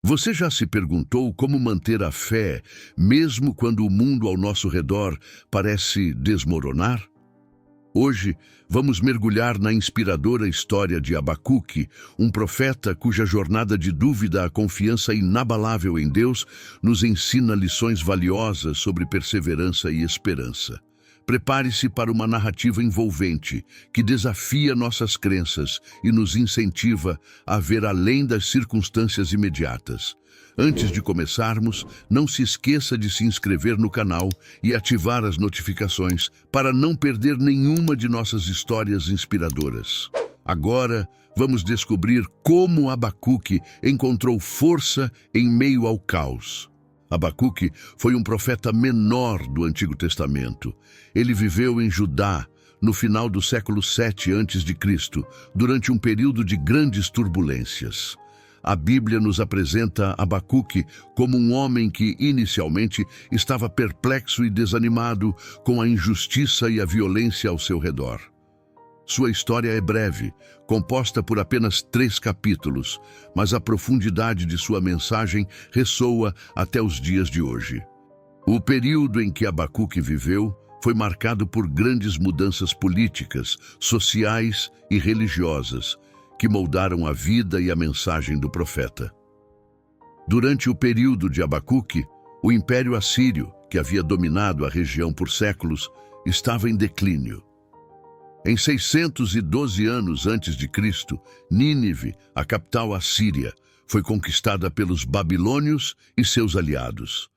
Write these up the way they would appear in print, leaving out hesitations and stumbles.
Você já se perguntou como manter a fé, mesmo quando o mundo ao nosso redor parece desmoronar? Hoje, vamos mergulhar na inspiradora história de Abacuque, um profeta cuja jornada de dúvida à confiança inabalável em Deus nos ensina lições valiosas sobre perseverança e esperança. Prepare-se para uma narrativa envolvente, que desafia nossas crenças e nos incentiva a ver além das circunstâncias imediatas. Antes de começarmos, não se esqueça de se inscrever no canal e ativar as notificações para não perder nenhuma de nossas histórias inspiradoras. Agora, vamos descobrir como Abacuque encontrou força em meio ao caos. Abacuque foi um profeta menor do Antigo Testamento. Ele viveu em Judá, no final do século 7 a.C., durante um período de grandes turbulências. A Bíblia nos apresenta Abacuque como um homem que, inicialmente, estava perplexo e desanimado com a injustiça e a violência ao seu redor. Sua história é breve, composta por apenas 3 capítulos, mas a profundidade de sua mensagem ressoa até os dias de hoje. O período em que Abacuque viveu foi marcado por grandes mudanças políticas, sociais e religiosas, que moldaram a vida e a mensagem do profeta. Durante o período de Abacuque, o Império Assírio, que havia dominado a região por séculos, estava em declínio. Em 612 anos antes de Cristo, Nínive, a capital assíria, foi conquistada pelos babilônios e seus aliados.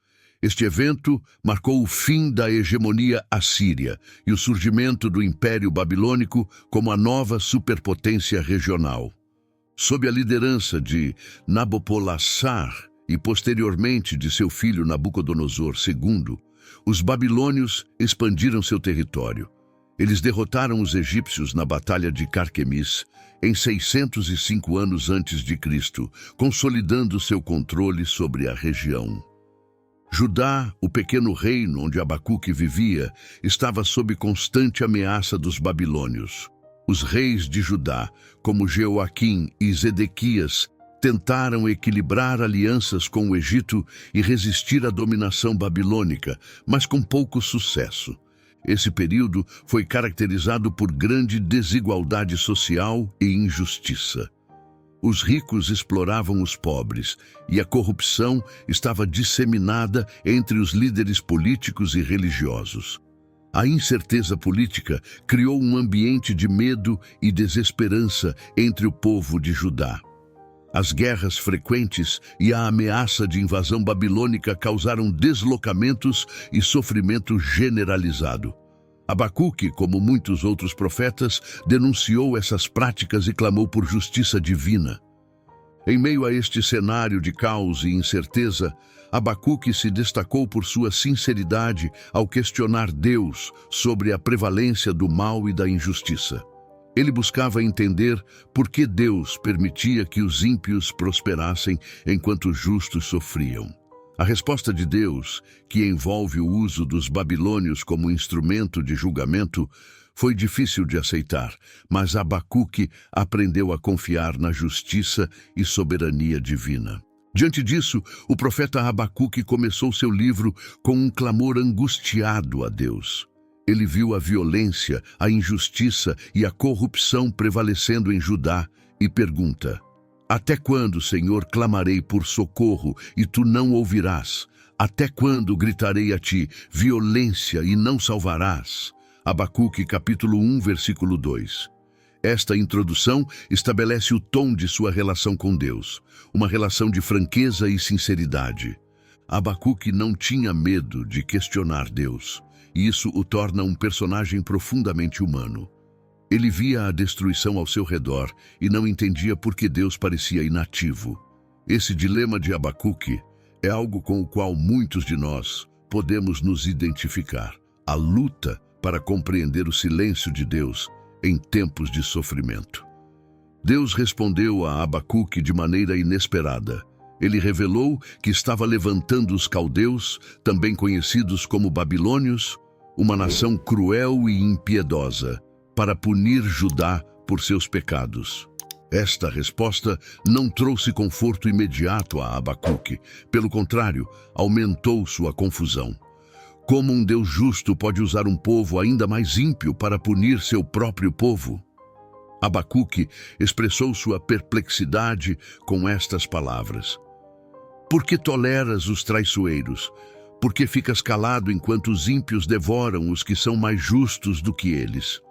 Este evento marcou o fim da hegemonia assíria e o surgimento do Império Babilônico como a nova superpotência regional. Sob a liderança de Nabopolassar e posteriormente de seu filho Nabucodonosor II, os babilônios expandiram seu território. Eles derrotaram os egípcios na Batalha de Carquemis em 605 anos antes de Cristo, consolidando seu controle sobre a região. Judá, o pequeno reino onde Abacuque vivia, estava sob constante ameaça dos babilônios. Os reis de Judá, como Jeoaquim e Zedequias, tentaram equilibrar alianças com o Egito e resistir à dominação babilônica, mas com pouco sucesso. Esse período foi caracterizado por grande desigualdade social e injustiça. Os ricos exploravam os pobres e a corrupção estava disseminada entre os líderes políticos e religiosos. A incerteza política criou um ambiente de medo e desesperança entre o povo de Judá. As guerras frequentes e a ameaça de invasão babilônica causaram deslocamentos e sofrimento generalizado. Abacuque, como muitos outros profetas, denunciou essas práticas e clamou por justiça divina. Em meio a este cenário de caos e incerteza, Abacuque se destacou por sua sinceridade ao questionar Deus sobre a prevalência do mal e da injustiça. Ele buscava entender por que Deus permitia que os ímpios prosperassem enquanto os justos sofriam. A resposta de Deus, que envolve o uso dos babilônios como instrumento de julgamento, foi difícil de aceitar, mas Abacuque aprendeu a confiar na justiça e soberania divina. Diante disso, o profeta Abacuque começou seu livro com um clamor angustiado a Deus. Ele viu a violência, a injustiça e a corrupção prevalecendo em Judá e pergunta: até quando, Senhor, clamarei por socorro e tu não ouvirás? Até quando gritarei a ti violência e não salvarás? Abacuque capítulo 1, versículo 2. Esta introdução estabelece o tom de sua relação com Deus, uma relação de franqueza e sinceridade. Abacuque não tinha medo de questionar Deus, e isso o torna um personagem profundamente humano. Ele via a destruição ao seu redor e não entendia por que Deus parecia inativo. Esse dilema de Abacuque é algo com o qual muitos de nós podemos nos identificar. A luta para compreender o silêncio de Deus em tempos de sofrimento. Deus respondeu a Abacuque de maneira inesperada. Ele revelou que estava levantando os caldeus, também conhecidos como babilônios, uma nação cruel e impiedosa, para punir Judá por seus pecados. Esta resposta não trouxe conforto imediato a Abacuque. Pelo contrário, aumentou sua confusão. Como um Deus justo pode usar um povo ainda mais ímpio para punir seu próprio povo? Abacuque expressou sua perplexidade com estas palavras: Por que toleras os traiçoeiros? Por que ficas calado enquanto os ímpios devoram os que são mais justos do que eles?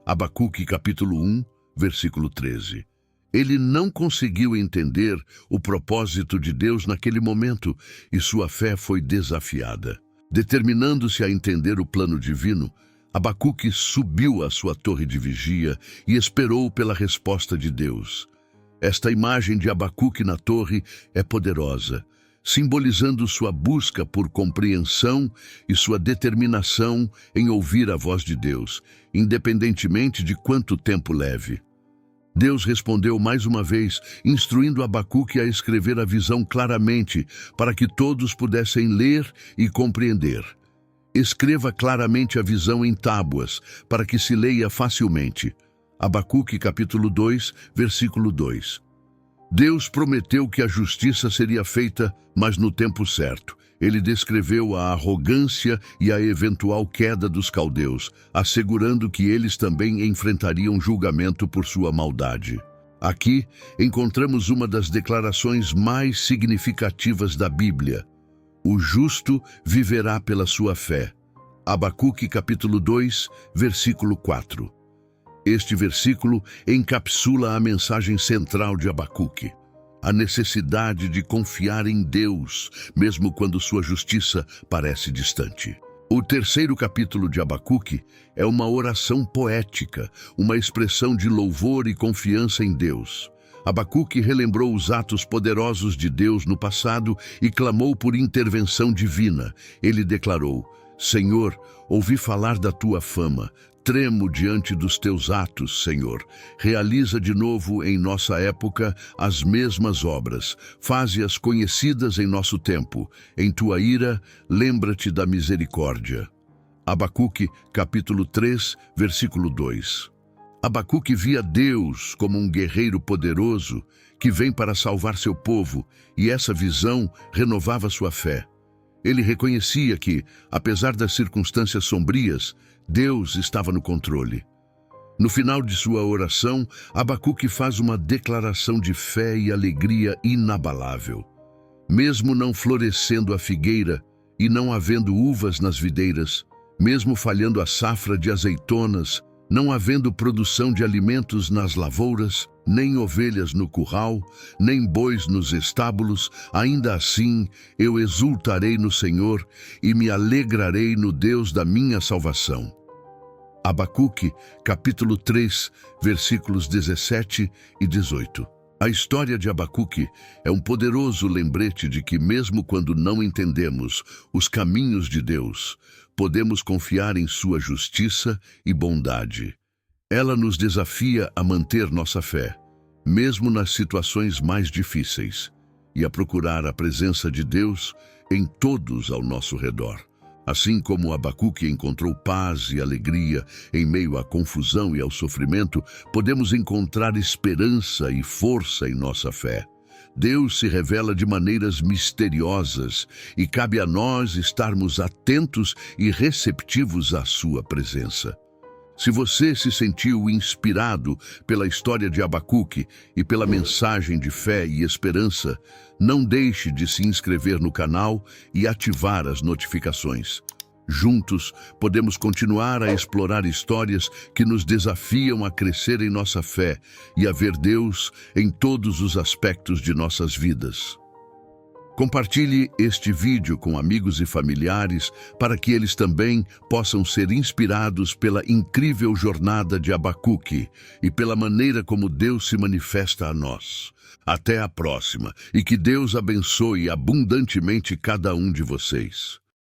Abacuque capítulo 1, versículo 13. Ele não conseguiu entender o propósito de Deus naquele momento e sua fé foi desafiada. Determinando-se a entender o plano divino, Abacuque subiu à sua torre de vigia e esperou pela resposta de Deus. Esta imagem de Abacuque na torre é poderosa, simbolizando sua busca por compreensão e sua determinação em ouvir a voz de Deus, independentemente de quanto tempo leve. Deus respondeu mais uma vez, instruindo Abacuque a escrever a visão claramente, para que todos pudessem ler e compreender. Escreva claramente a visão em tábuas, para que se leia facilmente. Abacuque capítulo 2, versículo 2. Deus prometeu que a justiça seria feita, mas no tempo certo. Ele descreveu a arrogância e a eventual queda dos caldeus, assegurando que eles também enfrentariam julgamento por sua maldade. Aqui encontramos uma das declarações mais significativas da Bíblia. O justo viverá pela sua fé. Abacuque capítulo 2, versículo 4. Este versículo encapsula a mensagem central de Abacuque: a necessidade de confiar em Deus, mesmo quando sua justiça parece distante. O terceiro capítulo de Abacuque é uma oração poética, uma expressão de louvor e confiança em Deus. Abacuque relembrou os atos poderosos de Deus no passado e clamou por intervenção divina. Ele declarou: Senhor, ouvi falar da tua fama. Tremo diante dos teus atos, Senhor. Realiza de novo em nossa época as mesmas obras. Faze-as conhecidas em nosso tempo. Em tua ira, lembra-te da misericórdia. Abacuque, capítulo 3, versículo 2. Abacuque via Deus como um guerreiro poderoso que vem para salvar seu povo, e essa visão renovava sua fé. Ele reconhecia que, apesar das circunstâncias sombrias, Deus estava no controle. No final de sua oração, Abacuque faz uma declaração de fé e alegria inabalável. Mesmo não florescendo a figueira e não havendo uvas nas videiras, mesmo falhando a safra de azeitonas, não havendo produção de alimentos nas lavouras, nem ovelhas no curral, nem bois nos estábulos, ainda assim eu exultarei no Senhor e me alegrarei no Deus da minha salvação. Abacuque, capítulo 3, versículos 17 e 18. A história de Abacuque é um poderoso lembrete de que, mesmo quando não entendemos os caminhos de Deus, podemos confiar em sua justiça e bondade. Ela nos desafia a manter nossa fé, mesmo nas situações mais difíceis, e a procurar a presença de Deus em todos ao nosso redor. Assim como Abacuque encontrou paz e alegria em meio à confusão e ao sofrimento, podemos encontrar esperança e força em nossa fé. Deus se revela de maneiras misteriosas e cabe a nós estarmos atentos e receptivos à sua presença. Se você se sentiu inspirado pela história de Abacuque e pela mensagem de fé e esperança, não deixe de se inscrever no canal e ativar as notificações. Juntos, podemos continuar a explorar histórias que nos desafiam a crescer em nossa fé e a ver Deus em todos os aspectos de nossas vidas. Compartilhe este vídeo com amigos e familiares para que eles também possam ser inspirados pela incrível jornada de Abacuque e pela maneira como Deus se manifesta a nós. Até a próxima e que Deus abençoe abundantemente cada um de vocês.